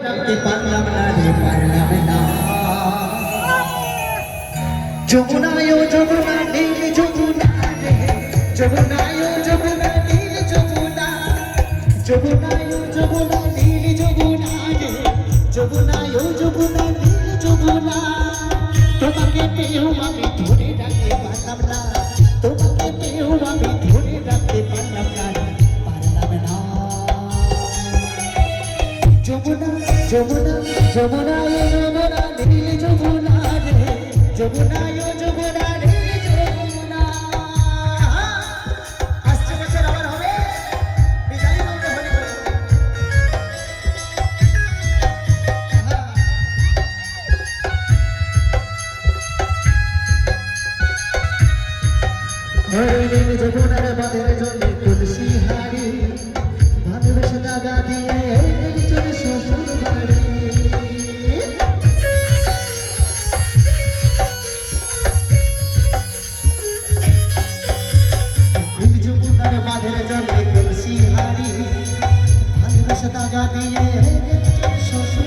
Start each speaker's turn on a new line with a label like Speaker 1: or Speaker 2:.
Speaker 1: রাখতে পারলাম না রে, পারলাম না। যমুনায় ও যমুনা, নীল যমুনা রে, যমুনায় ও যমুনা, নীল যমুনা, যমুনায় ও যমুনা, নীল যমুনা রে, যমুনায় ও যমুনা, নীল যমুনা। তোমাকে পেয়েও আমি ধরে রাখতে পারলাম না, তোমাকে পেয়েও আমি ধরে রাখতে পারলাম না রে, পারলাম না। যমুনা যমুনা যমুনা যমুনা নীল যমুনা রে, যমুনা যমুনা নীল যমুনা। আসছে বছর আবার হবে বিদায় হবে হরি বল। নীল যমুনার বাঁধের জলে তুলসী হারি, ভালোবেসে দাগা দিয়ে চলে শ্বশুর বাড়ি। নীল যমুনার বাঁধের জলে তুলসী হারি, ভালোবেসে দাগা দিয়ে চলে শ্বশুর